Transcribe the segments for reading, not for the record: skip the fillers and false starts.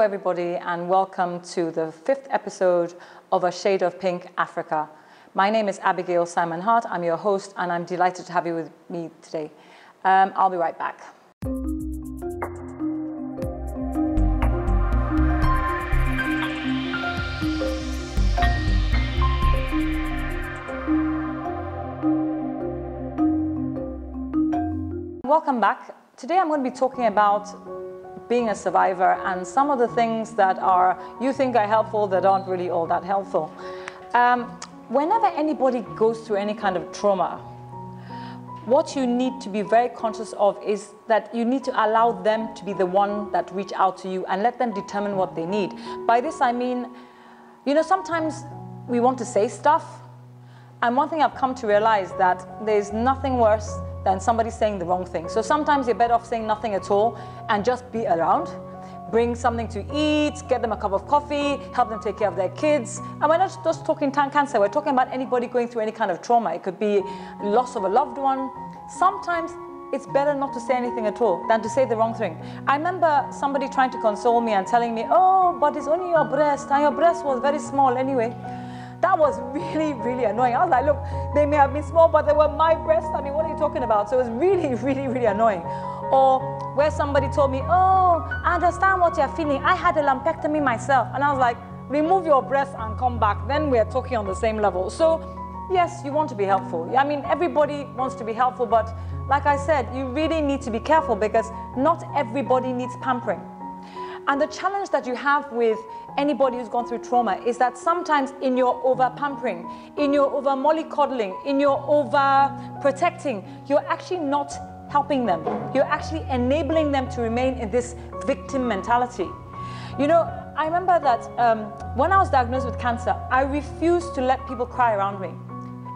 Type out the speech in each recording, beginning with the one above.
everybody, and welcome to the 5th episode of A Shade of Pink Africa. My name is Abigail Simon Hart. I'm your host, and I'm delighted to have you with me today. I'll be right back. Welcome back. Today I'm going to be talking about being a survivor and some of the things that you think are helpful that aren't really all that helpful. Whenever anybody goes through any kind of trauma, what you need to be very conscious of is that you need to allow them to be the one that reach out to you and let them determine what they need. By this I mean, sometimes we want to say stuff, and one thing I've come to realize that there's nothing worse than somebody saying the wrong thing. So sometimes you're better off saying nothing at all and just be around. Bring something to eat, get them a cup of coffee, help them take care of their kids. And we're not just talking cancer, we're talking about anybody going through any kind of trauma. It could be loss of a loved one. Sometimes it's better not to say anything at all than to say the wrong thing. I remember somebody trying to console me and telling me, oh, but it's only your breast, and your breast was very small anyway. That was really, really annoying. I was like, look, they may have been small, but they were my breasts. I mean, what are you talking about? So it was really, really, really annoying. Or where somebody told me, oh, I understand what you're feeling. I had a lumpectomy myself. And I was like, remove your breast and come back. Then we're talking on the same level. So yes, you want to be helpful. I mean, everybody wants to be helpful, but like I said, you really need to be careful because not everybody needs pampering. And the challenge that you have with anybody who's gone through trauma is that sometimes in your over-pampering, in your over-mollycoddling, in your over-protecting, you're actually not helping them. You're actually enabling them to remain in this victim mentality. I remember that when I was diagnosed with cancer, I refused to let people cry around me.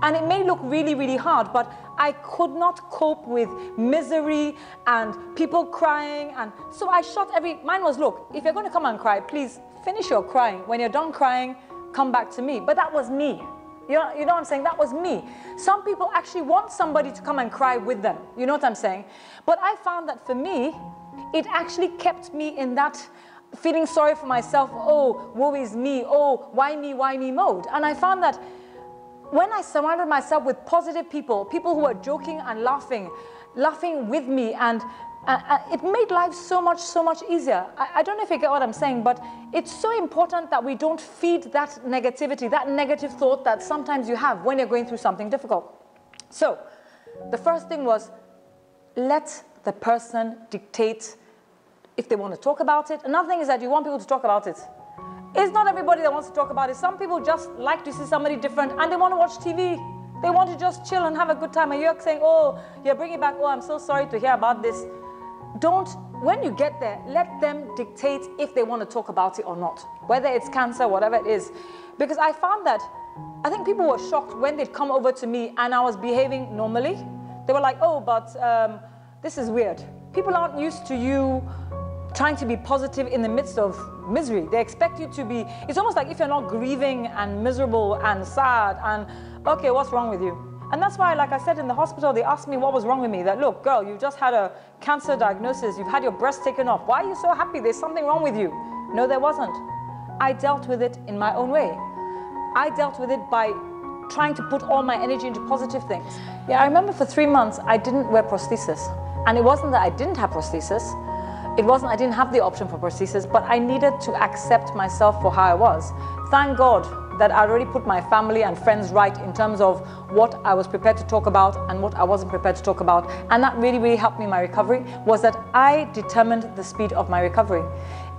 And it may look really, really hard, but I could not cope with misery and people crying. And so I shot mine was, look, if you're going to come and cry, please finish your crying. When you're done crying, come back to me. But that was me. You know what I'm saying? That was me. Some people actually want somebody to come and cry with them. You know what I'm saying? But I found that for me, it actually kept me in that feeling sorry for myself. Oh, woe is me. Oh, why me mode. And I found that when I surrounded myself with positive people, people who were joking and laughing with me, and it made life so much easier. I don't know if you get what I'm saying, but it's so important that we don't feed that negativity, that negative thought that sometimes you have when you're going through something difficult. So the first thing was, let the person dictate if they want to talk about it. Another thing is that you want people to talk about it. It's not everybody that wants to talk about it. Some people just like to see somebody different and they want to watch TV. They want to just chill and have a good time. And you're saying, oh, you're bringing back, oh, I'm so sorry to hear about this. When you get there, let them dictate if they want to talk about it or not. Whether it's cancer, whatever it is. Because I found that, I think people were shocked when they'd come over to me and I was behaving normally. They were like, oh, but this is weird. People aren't used to you trying to be positive in the midst of misery. They expect you to be, it's almost like if you're not grieving and miserable and sad and, okay, what's wrong with you? And that's why, like I said, in the hospital, they asked me what was wrong with me. That, look, girl, you just had a cancer diagnosis. You've had your breast taken off. Why are you so happy? There's something wrong with you. No, there wasn't. I dealt with it in my own way. I dealt with it by trying to put all my energy into positive things. Yeah, I remember for 3 months, I didn't wear prosthesis. And it wasn't that I didn't have prosthesis. It wasn't, I didn't have the option for prosthesis, but I needed to accept myself for how I was. Thank God that I already put my family and friends right in terms of what I was prepared to talk about and what I wasn't prepared to talk about. And that really, really helped me in my recovery, was that I determined the speed of my recovery.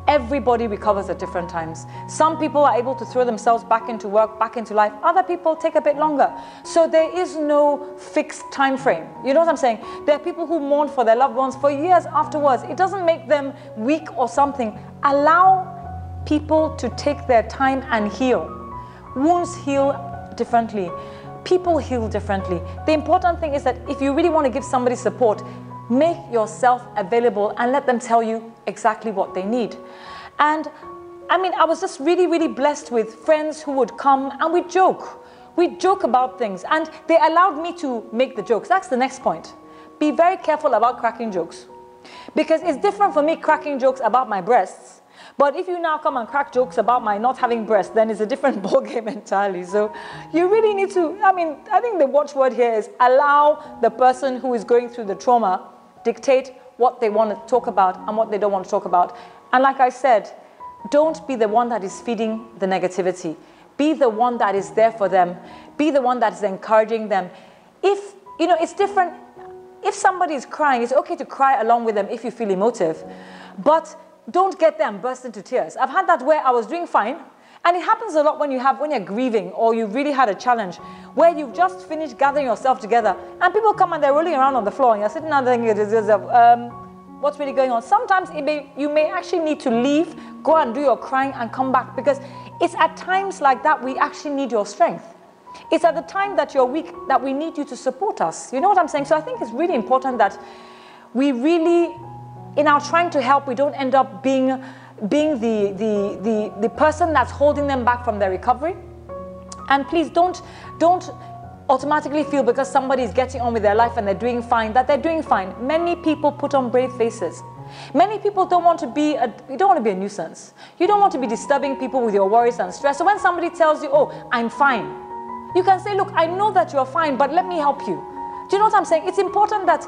Everybody recovers at different times. Some people are able to throw themselves back into work, back into life. Other people take a bit longer. So there is no fixed time frame. You know what I'm saying? There are people who mourn for their loved ones for years afterwards. It doesn't make them weak or something. Allow people to take their time and heal. Wounds heal differently. People heal differently. The important thing is that if you really want to give somebody support, make yourself available and let them tell you exactly what they need. And I mean, I was just really, really blessed with friends who would come and we'd joke. We'd joke about things and they allowed me to make the jokes. That's the next point. Be very careful about cracking jokes. Because it's different for me cracking jokes about my breasts But if you now come and crack jokes about my not having breasts, then it's a different ballgame entirely. So you really need to, I think the watchword here is allow the person who is going through the trauma dictate what they want to talk about and what they don't want to talk about. And like I said, don't be the one that is feeding the negativity. Be the one that is there for them. Be the one that is encouraging them. If, it's different. If somebody is crying, it's okay to cry along with them if you feel emotive. But don't get them burst into tears. I've had that where I was doing fine. And it happens a lot when you're grieving or you really had a challenge where you've just finished gathering yourself together and people come and they're rolling around on the floor and you're sitting there thinking, what's really going on? Sometimes you may actually need to leave, go and do your crying and come back, because it's at times like that we actually need your strength. It's at the time that you're weak that we need you to support us. You know what I'm saying? So I think it's really important that we really, in our trying to help, we don't end up being the person that's holding them back from their recovery. And please don't automatically feel because somebody is getting on with their life and they're doing fine that they're doing fine. Many people put on brave faces. Many people don't want to be a nuisance. You don't want to be disturbing people with your worries and stress. So when somebody tells you, oh, I'm fine, you can say, look, I know that you're fine, but let me help you. Do you know what I'm saying? It's important that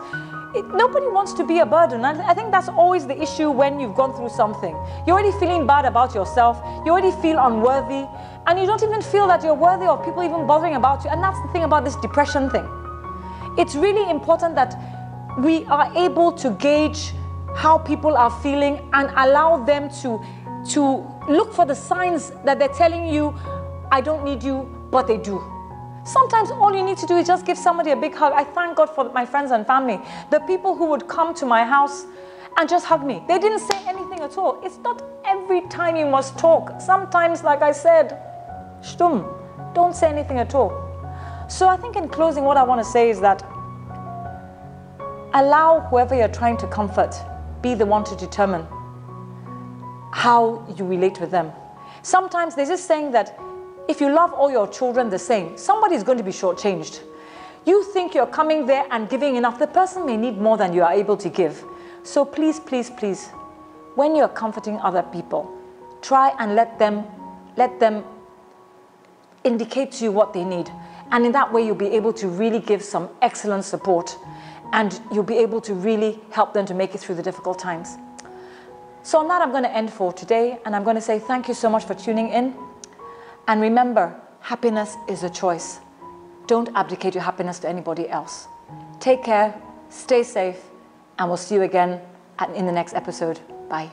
nobody wants to be a burden. And I think that's always the issue when you've gone through something. You're already feeling bad about yourself. You already feel unworthy. And you don't even feel that you're worthy of people even bothering about you. And that's the thing about this depression thing. It's really important that we are able to gauge how people are feeling and allow them to look for the signs that they're telling you, I don't need you, but they do. Sometimes all you need to do is just give somebody a big hug. I thank God for my friends and family. The people who would come to my house and just hug me. They didn't say anything at all. It's not every time you must talk. Sometimes, like I said, stumm, don't say anything at all. So I think in closing, what I want to say is that allow whoever you're trying to comfort, be the one to determine how you relate with them. Sometimes there's this saying that if you love all your children the same, somebody is going to be shortchanged. You think you're coming there and giving enough. The person may need more than you are able to give. So please, please, please, when you're comforting other people, try and let them indicate to you what they need. And in that way, you'll be able to really give some excellent support and you'll be able to really help them to make it through the difficult times. So on that, I'm going to end for today. And I'm going to say thank you so much for tuning in. And remember, happiness is a choice. Don't abdicate your happiness to anybody else. Take care, stay safe, and we'll see you again in the next episode. Bye.